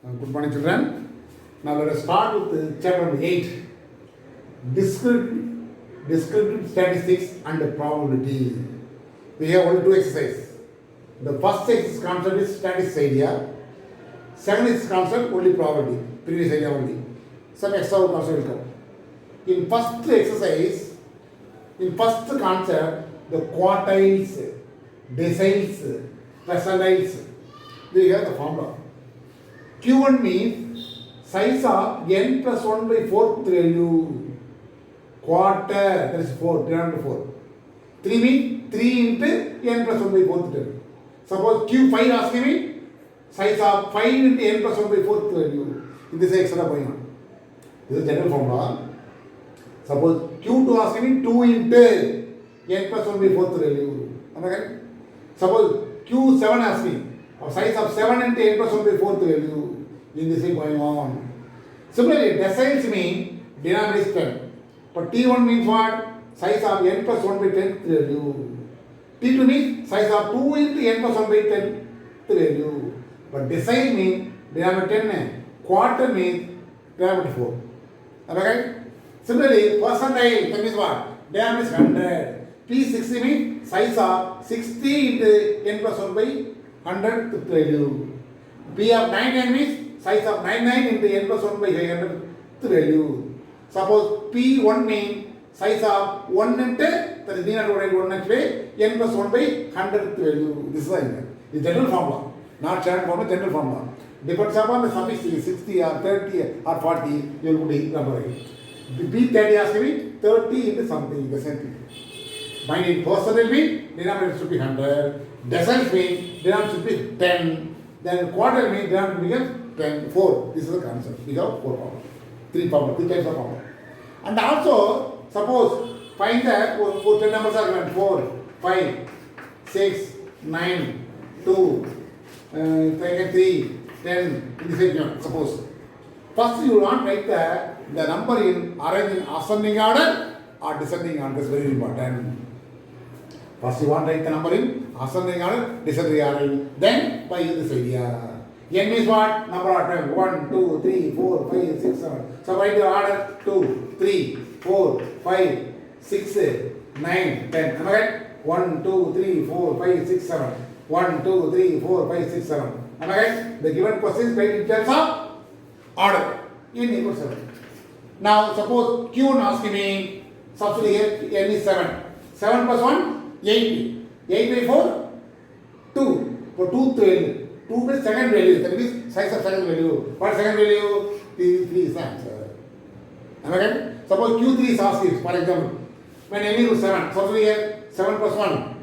Good morning, children. Now let us start with chapter number 8. Descriptive statistics and probability. We have only two exercises. The first exercise concept is statistics idea. Second is concept only probability. Previous idea only. Some extra also will come. In first exercise, in first concept, the quartiles, deciles, percentiles, we have the formula. Q1 means size of n plus 1 by 4th value. Quarter, that is 4, divided by 4. 3 means 3 into n plus 1 by 4th value. Suppose Q5 asking me size of 5 into n plus 1 by 4th value. This is extra going on. This is general formula. Suppose Q2 asking me 2 into n plus 1 by 4th value. Am I correct? Suppose Q7 asking size of 7 into n plus 1 by 4th value. In this way going on. Similarly, deciles mean denominator is 10. But T1 means what? Size of n plus 1 by 10th value. T2 means size of 2 into n plus 1 by 10th value. But decile means denominator 10. Quarter means denominator 4. Am I right? Similarly, percentile, that means what? Denominator is 100. P60 means size of 60 into n plus 1 by 100th value. P of 99 means size of 99 into n plus 1 by 100th value. Suppose P1 means size of 1 into, that is not 1 next way, n plus 1 by 100th value. This is the general formula. Not short formula, general formula. Depends upon the sufficiency, 60 or 30 or 40, you will put number. P30 has to be 30 into something, the same thing. Mind in percentage means denominator should be 100. Deciles means denominator should be 10. Then quarter means denominator becomes 10, 4. This is the concept. We have 4 formula. 3 types of formula. And also, suppose find the 10 numbers are given 4, 5, 6, 9, 2, 3, 10. In this way, suppose. First, you want to write the number in arrange in ascending order or descending order. That's very important. First, you want to write the number in ascending order, descending order. Then, by this idea. N means what? Number of times. 1, 2, 3, 4, 5, 6, 7. So write the order 2, 3, 4, 5, 6, 9, 10. Am I right? 1, 2, 3, 4, 5, 6, 7. 1, 2, 3, 4, 5, 6, 7. Am I right? The given question is write in terms of order. N equals 7. Now suppose Q1 asking me, substitute here N is 7. 7 plus 1, 8. 8 by 4, 2. For 2, 12. 2 means second value, that means size of second value. What second value? P3 is the answer. Am I right? Suppose Q3 is asking, for example, when n equals 7, so here 7 plus 1,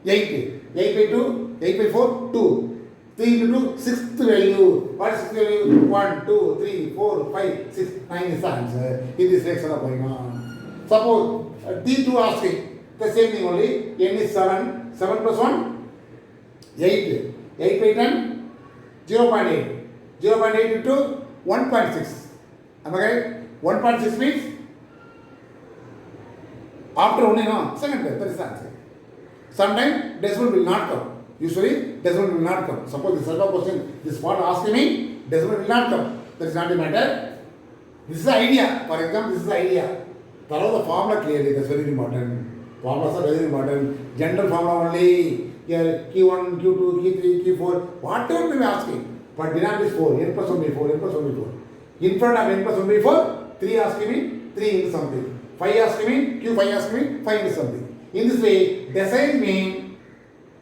8. 8 by 2, 8 by 4, 2. 3 into 2, sixth value. What is sixth value? 1, 2, 3, 4, 5, 6, 9 is the answer. In this section of going on. Suppose T2 asking, the same thing only, n is 7, 7 plus 1, 8. 8 by 10, 0.8. 0.8 into 1.6. Am I right? 1.6 means after only no second time. That is the answer. Sometimes decimal will not come. Usually decimal will not come. Suppose this type of question, this part asking me, decimal will not come. That is not a matter. This is the idea. For example, this is the idea. Follow the formula clearly. That's very important. Formulas are very important. General formula only. Here Q1, Q2, Q3, Q4, whatever we are asking. But denominator is 4, n plus 1 by 4, n plus 1 by 4. In front of n plus 1 by 4, 3 asking me, 3 into something. 5 asking me, Q5 asking me, 5 into something. In this way, decile means,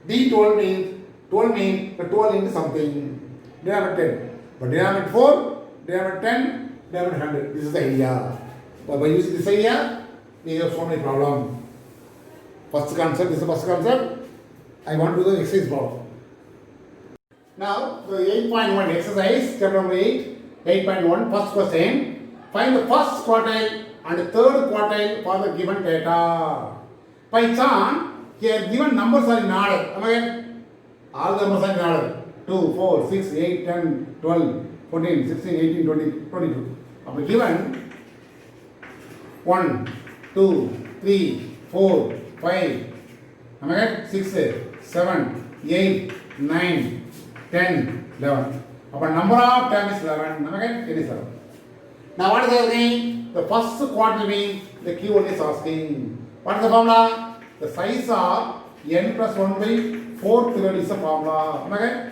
D12 means, 12 means, 12 into something. Denominator 10. But denominator 4, denominator 10, denominator 100. This is the idea. But by using this idea, we have so many problems. First concept, this is the first concept. I want to do the exercise problem. Now, the 8.1 exercise, chapter number 8, 8.1, first question. Find the first quartile and the third quartile for the given data. By chance, here given numbers are in order. Am I right? All the numbers are in order. 2, 4, 6, 8, 10, 12, 14, 16, 18, 20, 22. Now, given 1, 2, 3, 4, 5, am I right? 6, 7, 8, 9, 10, 11. Our number of term is 11. Okay, it is 11. Now what is asking? The first quantity means the Q1 is asking. What is the formula? The size of n plus 1 by 4th value is the formula. Okay?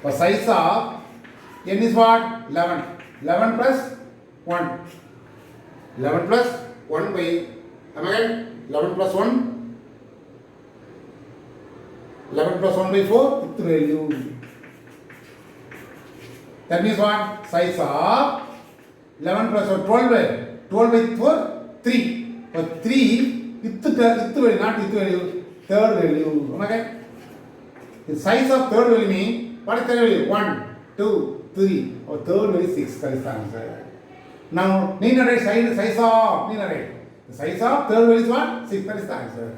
The size of n is what? 11. 11 plus 1. 11 plus 1 by, am I right? 11 plus 1. 11 plus 1 by 4, fifth value. That means what? Size of 11 plus 12 by 4, 3. But 3, fifth value, not fifth value, third value. Am I right? The size of third value means, what is third value? 1, 2, 3. Or third value 6. That is the answer. Now, need not write size of, need not write. The size of third value is what? 6. That is the answer.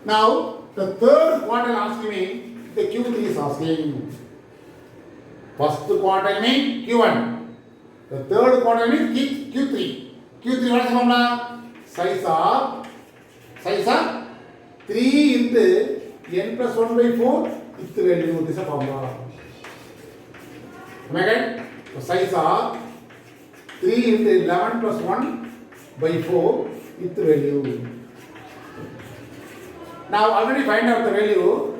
Now, the third quadrant asking me, the Q3 is asking. First quadrant means Q1. The third quadrant means Q3. Q3 what is the formula? Size of 3 into n plus 1 by 4, fifth value. This is the formula. Am I right? The size of 3 into 11 plus 1 by 4, fifth value. Now already find out the value.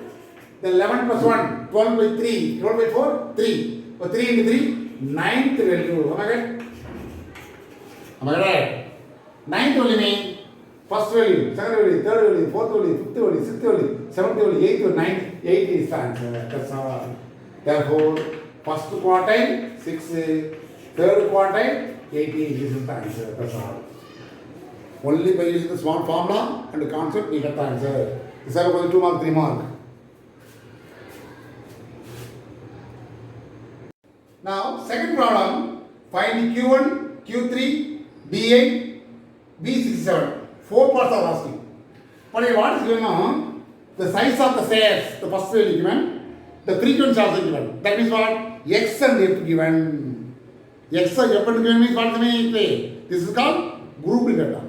The 11 plus 1, 12 by 3, 12 by 4, 3. So 3 into 3, ninth value. Am I right? Am I right? Ninth value means first value, second value, third value, fourth value, fifth value, sixth value, seventh value, eighth value, ninth. 8 is the answer. That's all. Therefore, first quartile 6, third quartile 18. This is the answer. That's all. Only by using the small formula and the concept we get the answer. This is about 2 mark, 3 mark. Now, second problem, find Q1, Q3, B8, B67. 4 parts are asking. But what is given now? The size of the shares, the first value given, the frequency also given. That means what? X and F given. X and F given means what is the meaning? This is called grouped data.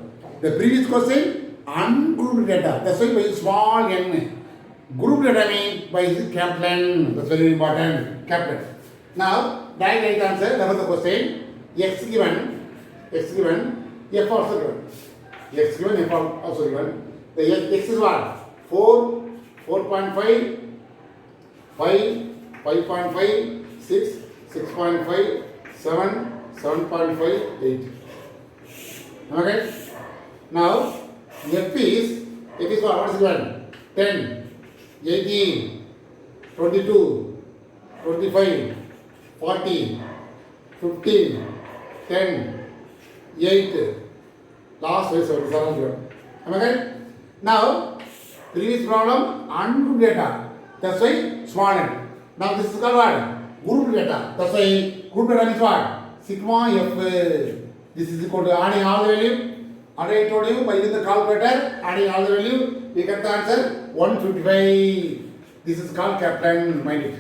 The previous question, ungrouped data. That's why by small n. Grouped data means by capital N. That's very important. Capital. Now, right answer. That was the question. X given, F also given. X given, F also given. The X is what? 4, 4.5, 5, 5.5, 6, 6.5, 7, 7.5, 8. Okay? Now, F is what? What is given? 10, 18, 22, 25, 40, 15, 10, 8. Last is given. Am I right? Now, previous problem, ungrouped data. That's why small n. Now, this is called what? Grouped data. That's why grouped data means what? Sigma F. This is equal to adding all the value. Already I told you by using the calculator, adding all the value, we get the answer 155. This is called capital N, mind it.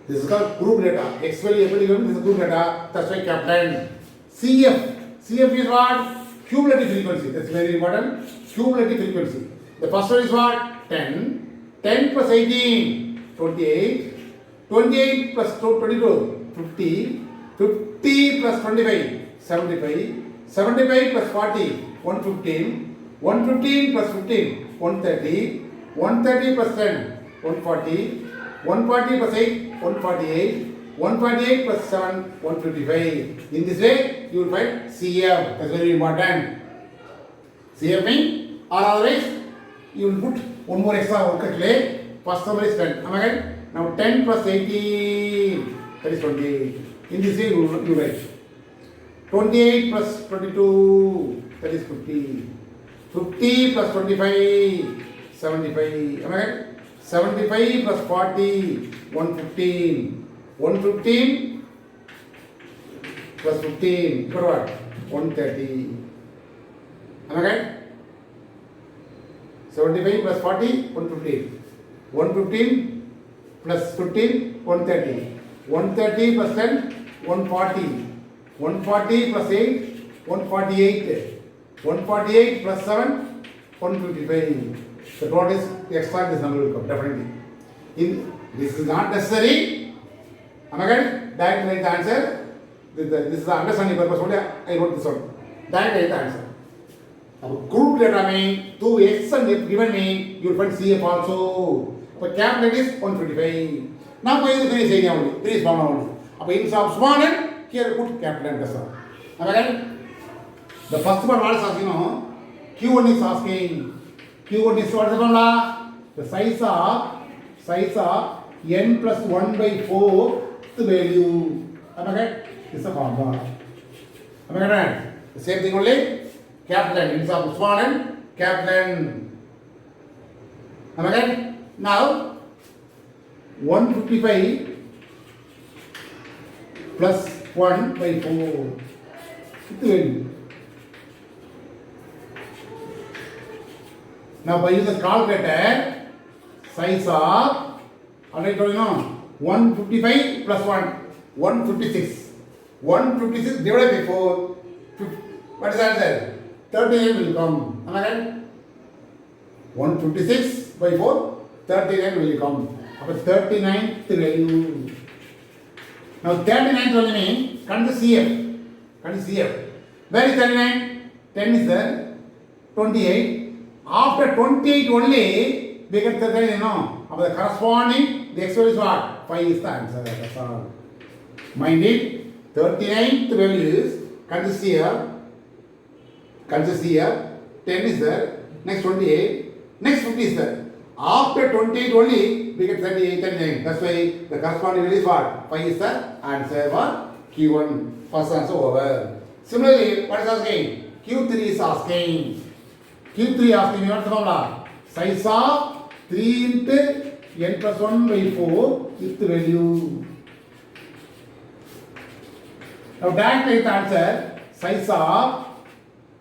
This is called group data. X value, F value, this is group data. That's why capital N. CF is what? Cumulative frequency. That's very important. Cumulative frequency. The first one is what? 10. 10 plus 18, 28. 28 plus 22, 50. 50 plus 25, 75. 75 plus 40, 115. 115 plus 15, 130. 130 plus 10, 140. 140 plus 8, 148. 148 plus 7, 155. In this way, you will find CF. That's very important. CF means, or otherwise, you will put one more extra work at lay. First number is 10. Am I right? Now 10 plus 18, that is 28. In this way, you write. 28 plus 22, that is 50. 50 plus 25, 75. Am I right? 75 plus 40, 115. 115 plus 15, for what? 130. Am I right? 75 plus 40, 115. 115 plus 15, 130. 130 plus 10, 140. 140 plus 8, 148. 148 plus 7, 155. The total is, extract this number will come, definitely. This is not necessary. Am I correct? Direct write the answer. This is the understanding purpose only. I wrote this one. Direct write the answer. Group letter mean 2x and if given me, you will find CF also. But capital is 125. Now go to the finish area only. Finish bound only. Now instead of small and here put capital and that's all. Am I right? The first one what is asking now? Q1 is asking. Q1 is what is the formula? The size of n plus 1 by 4 the value. Am I right? This is the formula. Am I right? The same thing only. Capital N instead of small n, capital N. Am I right? Now 155 plus 1 by 4. It's value. Now by using the calculator, size of, already told you know, 155 plus 1, 156. 156 divided by 4. What is the answer? 39 will come. Am I right? 156 by 4, 39 will come. About 39th value. Now 39th only means, come to CF. Come to CF. Where is 39? 10 is there. 28. After 28 only, we get 39, you know. About the corresponding, the x value is what? 5 is the answer. That's all. Mind it. 39th value is, come to CF. Consists here, 10 is there, next 28, next 50 is there. After 28 only, we get 38, 39. That's why the corresponding value is what? 5 is the answer for Q1. First answer over. Similarly, what is asking? Q3 is asking. Q3 asking, what's the formula? Size of 3 into n plus 1 by 4 is the value. Now, directly the answer, size of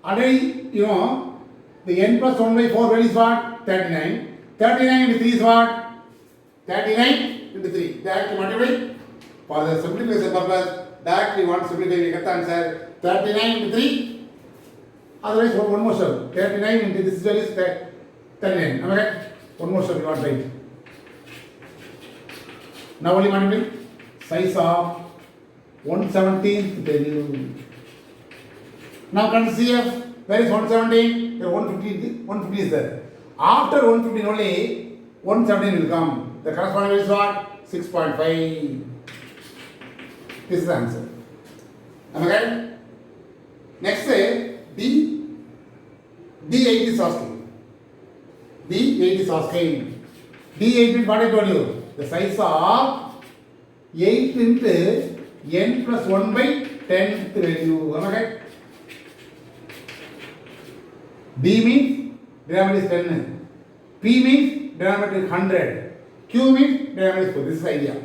already, you know, the n plus 1 by 4 value is what? 39. 39 into 3 is what? 39 into 3. Directly multiply. For the simplification purpose, directly want to simplify, we get the answer 39 into 3. Otherwise, one more step. 39 into this value is 39. Am I right? One more step you want to write. Now only multiply. Size of 1/17th value. Now come to CF, where is 117? 150 is there. After 150 only, 117 will come. The corresponding value is what? 6.5. This is the answer. Am I right? Next D8 is asking. D8 is asking. D8 means what I told you? The size of 8 into n plus 1 by 10th value. Am I right? D means denominator is 10. P means denominator is 100. Q means denominator is 4. This is the idea.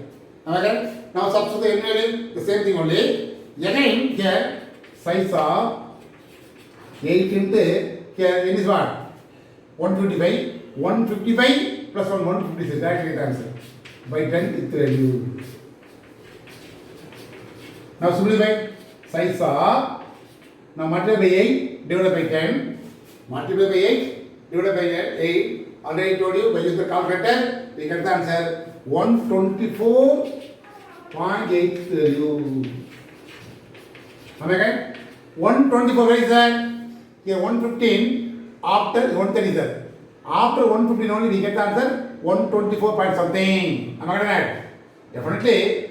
Am I right? Now substitute the n value, the same thing only. Again here size of 8 into here n is what? 155. 155 plus 1, 156. Directly the answer. By 10th value. Now simplify. Size of, now multiply by 8 divided by 10. Multiply by 8 divided by 8. Already told you by using the calculator, we get the answer 124.8 value. Am I right? 124 where is that? Here 115 after 130 is there. After 115 only we get the answer 124 point something. Am I right? Definitely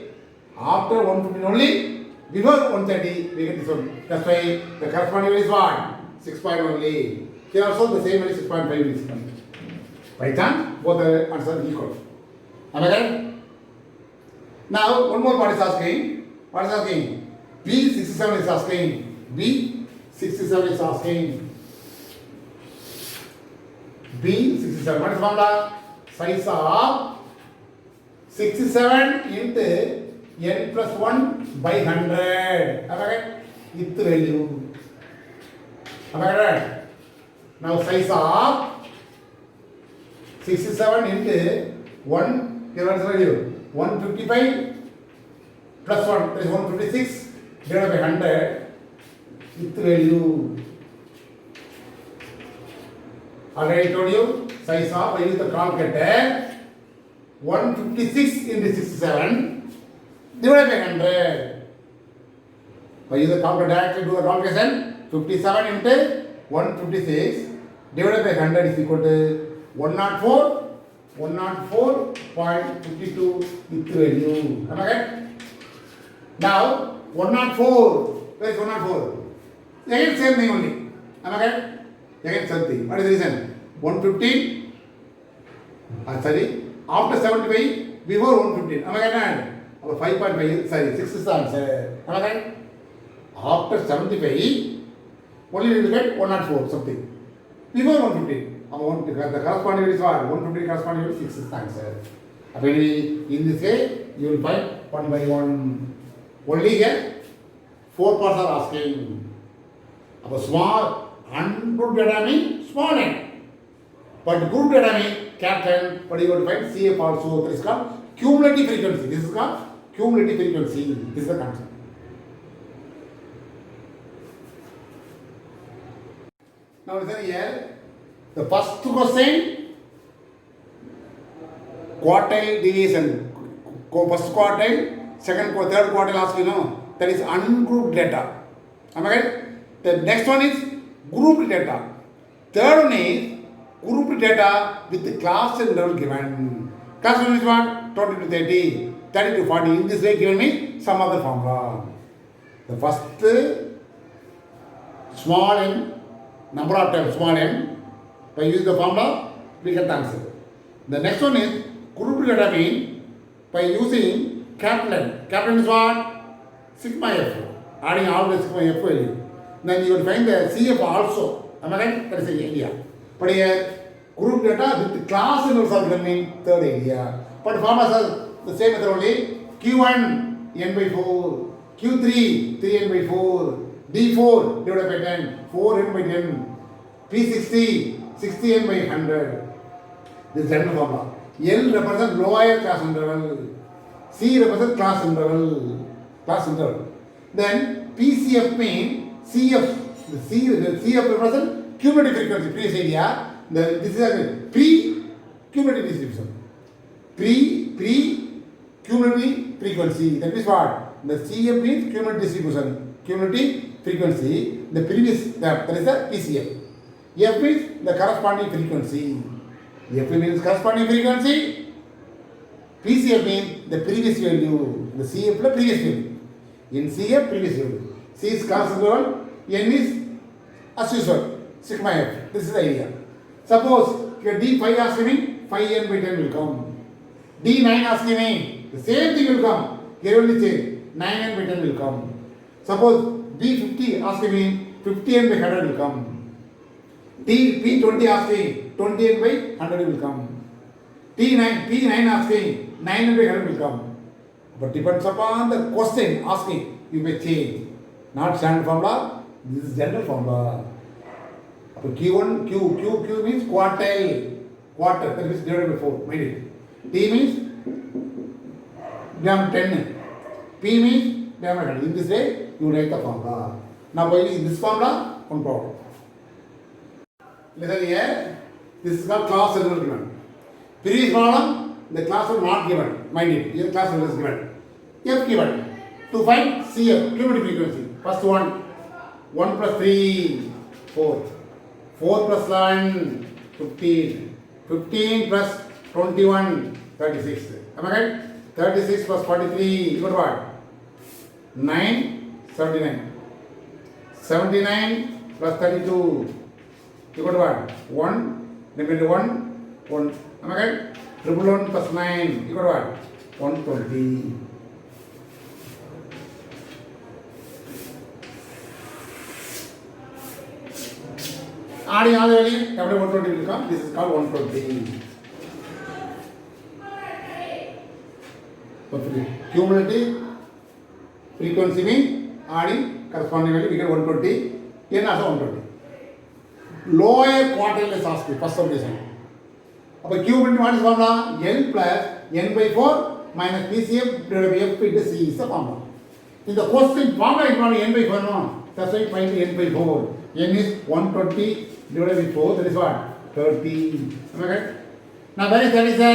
after 115 only, before 130 we get this one. That's why the corresponding value is what? 6 point only. Here also the same value 6.5 is coming. By chance, both the answers are equal. Am I right? Now, one more part is asking. What is asking? B67 is asking. B67 is asking. B67. What is the formula? Size of 67 into n plus 1 by 100. Am I right? Ith value. Am I right? Now size of 67 into 1, here what is the value? 155 plus 1, that is 156 divided by 100, ith value. Already told you, size of, I use the calculator. 156 into 67 divided by 100. By use the calculator directly do the calculation. 57 into 156 divided by 100 is equal to 104.52 with value. Am I right? Now 104. Where is 104? Again same thing only. Am I right? Again same thing. What is the reason? 115. Sorry. After 75, before 115. Am I right? 5.5. Sorry, 6 is the answer. Am I right? After 75, only you will get 104 something. Before 115. The corresponding is what? 150 corresponding to 6 is the answer. In this way, you will find 1 by 1. Only here, 4 parts are asking. Small, ungroup data means small n. But group data means capital, but you will find CF also. This is called cumulative frequency. This is called cumulative frequency. This is the concept. Now listen here. The first question, quartile deviation. First quartile, second quartile, third quartile asking, that is ungrouped data. Am I right? The next one is grouped data. Third one is grouped data with the class and level given. Class level is what? 20 to 30, 30 to 40. In this way given me some other formula. The first small n, number of times small n. By using the formula, we get the answer. The next one is grouped data mean by using capital N. Capital N is what? Sigma f. Adding all the sigma f value. Then you will find the CF also. Am I right? That is the area. But here, group data with the class inverse are given in third area. But formulas are the same method only. Q1 n by 4, Q3 3n by 4, D4 divided by 10, 4n by 10, P60 60n by 100. This is general formula. L represents lower class interval. C represents class interval. Then PCF means CF. The CF represents cumulative frequency. Previous area. This is a pre-cumulative distribution. Pre-cumulative frequency. That means what? The CF means cumulative distribution. Cumulative frequency. The previous, that is the PCF. F is the corresponding frequency. F means corresponding frequency. PCF means the previous value. The CF plus previous value. In CF, previous value. C is class level. N is as usual. Sigma F. This is the idea. Suppose here D5 asking me, 5n by 10 will come. D9 asking me, the same thing will come. Here only change. 9n by 10 will come. Suppose D50 asking me, 50n by 100 will come. P20 asking 20n by 100 will come. P9 asking 9n by 100 will come. But depends upon the question asking, you may change. Not standard formula, this is general formula. So Q1, Q means quartile. Quarter, that is divided by 4. Mind it. T means diameter 10. P means diameter 100. In this way, you write the formula. Now by using this formula, one problem. Listen here, this is called class level given. Previous problem, the class was not given. Mind it, here class level is given. F given. To find CF, cumulative frequency. First one, 1 plus 3, 4. 4 plus 1, 15. 15 plus 21, 36. Am I right? 36 plus 43, you got what? 9, 79. 79 plus 32. You got what? 1, negative 1, 1. Am I right? 111 plus 9. You got what? 120. Adding all the value, capital 120 will come. This is called 120. Cumulative frequency means adding corresponding value, we get 120. N also 120. Lower quartile is asked first subdivision. Now cumulative what is formula? N plus n by 4 minus PCF divided by F into C is the formula. In the question formula is not n by 4 no. That's why find n by 4. N is 120 divided by 4, that is what? 30. Am I right? Now where is 30 sir?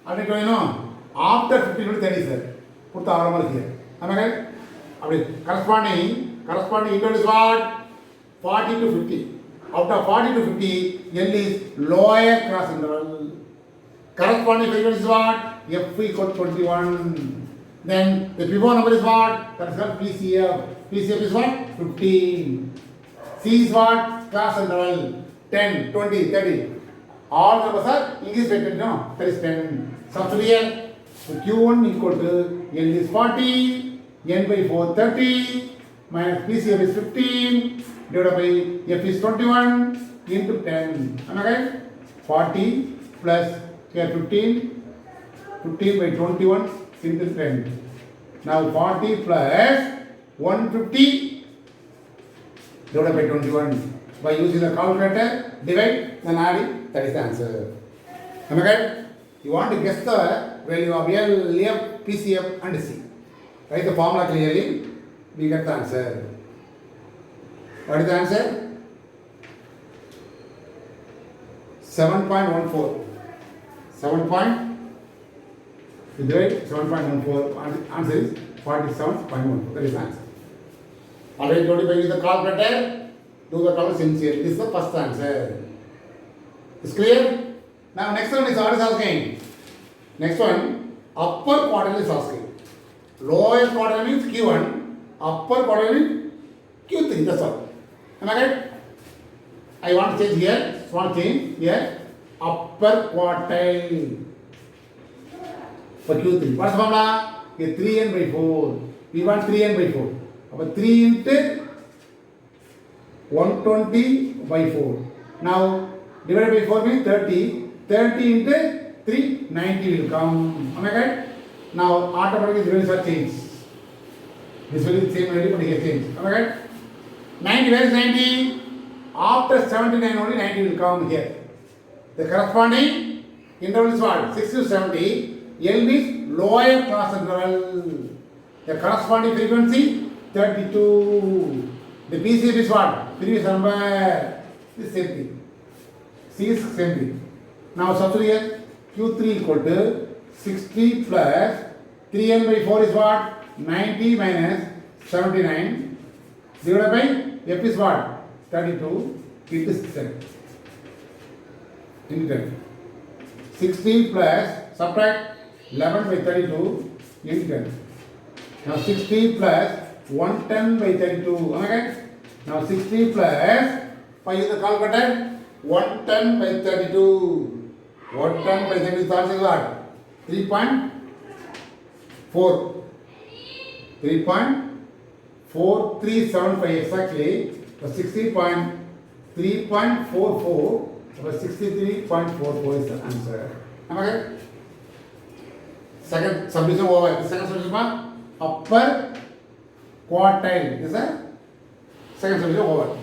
already told you know, after 15 to 30 sir. Put the armor here. Am I right? Corresponding interval is what? 40 to 50. Out of 40 to 50, L is lower cross interval. Corresponding frequency is what? F equal to 21. Then the pivot number is what? That is called PCF. PCF is what? 15. C is what? Class interval. 10, 20, 30. All numbers are English rated, no? That is 10. Substitute. So Q1 equal to L is 40, N by 4 30, minus PCF is 15, divided by F is 21, into 10. Am I right? 40 plus here 15, 15 by 21 into 10. Now 40 plus 150 divided by 21. By using the calculator, divide, then adding, that is the answer. Am I right? You want to guess the value of L, F, PCF and C. Write the formula clearly, we get the answer. What is the answer? 7.14. 7.14. Answer is 47.14. That is the answer. Already told you by using the calculator, do the calculation sincerely. This is the first answer. Is clear? Now next one is what is asking? Next one, upper quadrant is asking. Lower quadrant means Q1, upper quadrant means Q3, that's all. Am I right? I want to change here, small change here, upper quartile for Q3. What's the formula? Okay, 3n by 4. We want 3n by 4. About 3 into 120 by 4. Now, divided by 4 means 30. 30 into 3, 90 will come. Am I right? Now, automatically the values are changed. This will be the same value, but here change. Am I right? 90, where is 90? After 79 only 90 will come here. The corresponding interval is what? 60 to 70. L means lower class interval. The corresponding frequency 32. The PCF is what? Previous number. This same thing. C is same thing. Now substitute here. Q3 equal to 60 plus 3n by 4 is what? 90 minus 79 divided by F is what? 32 into 10. Into 10. 60 plus subtract 11 by 32 into 10. Now 60 plus 110 by 32. Am I right? Now 60 plus, by use the calculator, 110 by 32. 110 by 32 is what? 3.4. 3.4375 exactly. So 60.3.44. So 63.44 is the answer. Am I right? Second subdivision over. The second subdivision upper quartile is the second subdivision over.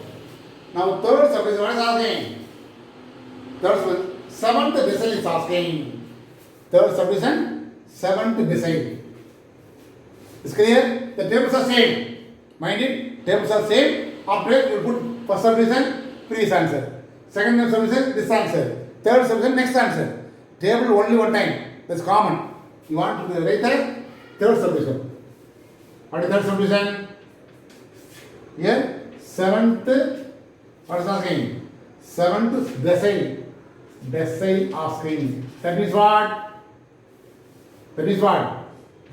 Now third subdivision what is asking? Third subdivision, seventh decile is asking. Third subdivision, seventh decile. Is clear? The tables are same. Mind it, tables are same. After you put first subdivision, previous answer. Second subdivision, this answer. Third subdivision, next answer. Table only one time. That's common. You want to write the third subdivision. What is third subdivision? Here, seventh, what is asking? Seventh decile. Decile asking. That means what? That means what?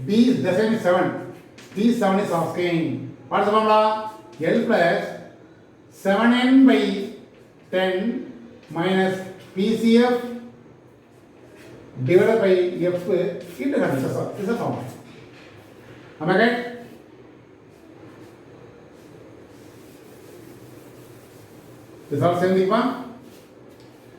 B is decile is 7. D 7 is asking. What is the formula? L plus 7n by 10 minus PCF divided by F into 100. This is a formula. Am I right? This is all same thing.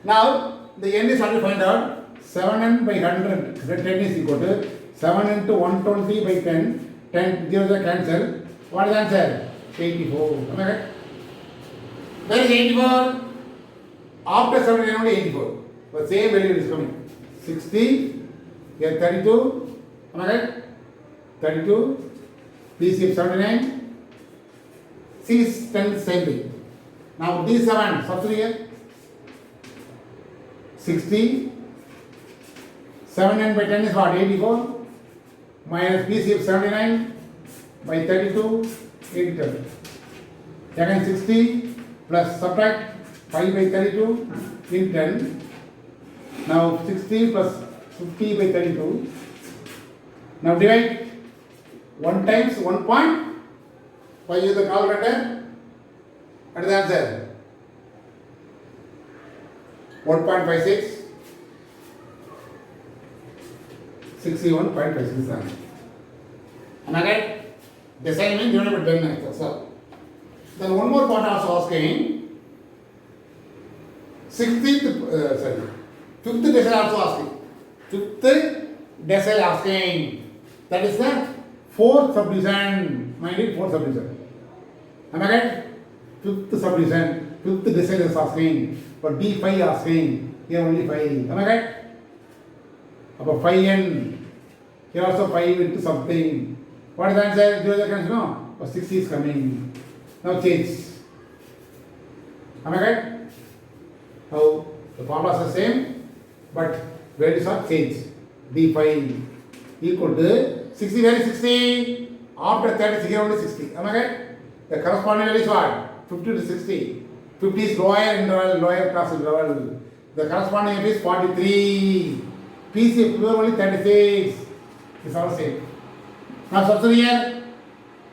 Now, the n is already find out. 7n by 100. The 10 is equal to 7 into 120 by 10. 10 0 is cancel. What is the answer? 84. Am I right? Where is 84? After 79 only 84. The same value is coming. 60. Here 32. Am I right? 32. PCF 79. C is 10 same thing. Now D7 substitute here. 60. 7n by 10 is what? 84 minus PCF 79 by 32, 87. Second 60 plus subtract 5 by 32 in 10. Now 60 plus 50 by 32. Now divide 1 times 1.5 use the calculator. What is the answer? 1.56. 61.56 is the answer. Am I right? The assignment divided by 10 next. So, then one more part also asking. 5th decile also asking. 5th decile asking. That is the 4th subdivision. Mind it, 4th subdivision. Am I right? 5th subdivision. 5th decile is asking. But D5 asking. Here only 5. Am I right? About 5n. Here also 5 into something. What is the answer? Do you can know? 60 is coming. Now change. Am I right? Now the formulas are the same, but values are changed. D5 equal to 60. Where is 60? After 30, here only 60. Am I right? The corresponding value is what? 50 to 60. 50 is lower interval, lower class interval. The corresponding value is 43. PC pure only 36. It's all same. Now substitute here.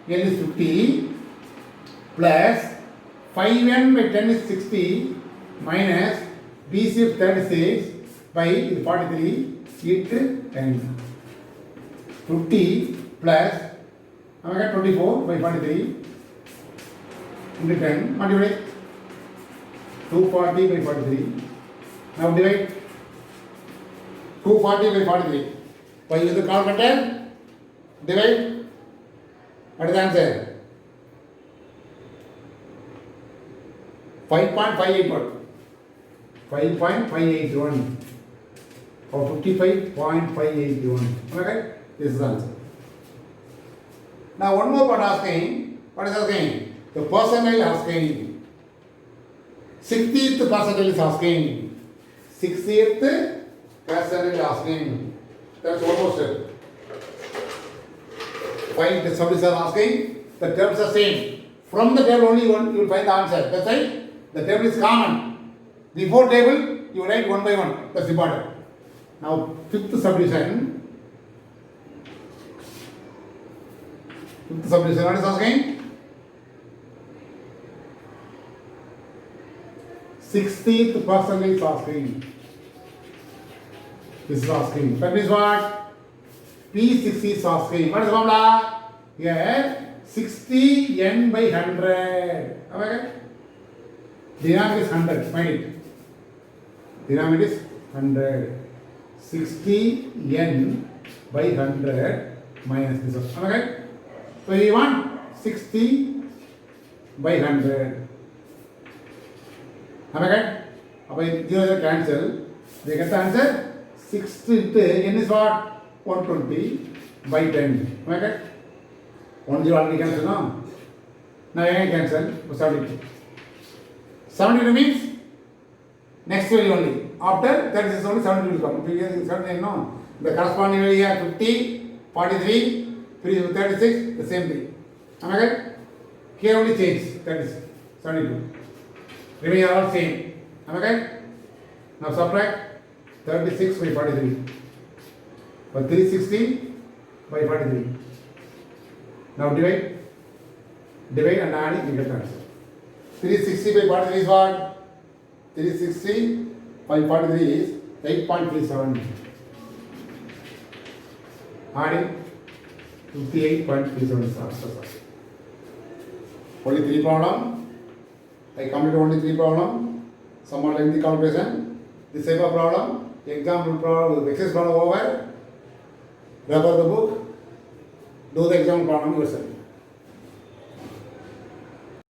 N is 50 plus 5n by 10 is 60 minus BC of 36 by 43 into 10. 50 plus 24 by 43 into 10. Now divide 240 by 43. Now divide 240 by 43. By use the calculator, divide. What is the answer? 5.581. 5.581 or 55.581. Okay? This is the answer. Now one more part asking. What is asking? The percentile asking. 60th percentile is asking. 60th percentile asking. That's almost it. Find the subjects are asking. The terms are same. From the table only you will find the answer. That's right. The table is common. Before table you write one by one. That's important. Now 5th subdivision. 5th subdivision. What is asking? 60th percentile is asking. This is asking. That means what? P60 is asking. What is the formula? Here 60 n by 100. Okay? Denominator is 100. Find it. Denominator is 100. 60 n by 100 minus this one. Okay? So you want 60 by 100. Okay? If you cancel, they get the answer. 60 into n is what? 120 by 10. Okay? 1 0 already cancel, no? Now again cancel. 72. 72 means next value only. After 36 only 72 will come. Previous 79, no? The corresponding value here 50, 43, 36, the same thing. Am I right? Here only change. 36, 72. Remaining are all same. Am I right? Now subtract 36 by 43. But 360 by 43. Now divide. Divide and add, you get the answer. 360 by 43 is what? 360 by 43 is 8.37. Adding 58.37 is answer. Only 3 problem. I completed only 3 problem. Some more lengthy calculation. This type of problem. Example problem, exercise problem over. Refer the book. Do the example problem yourself.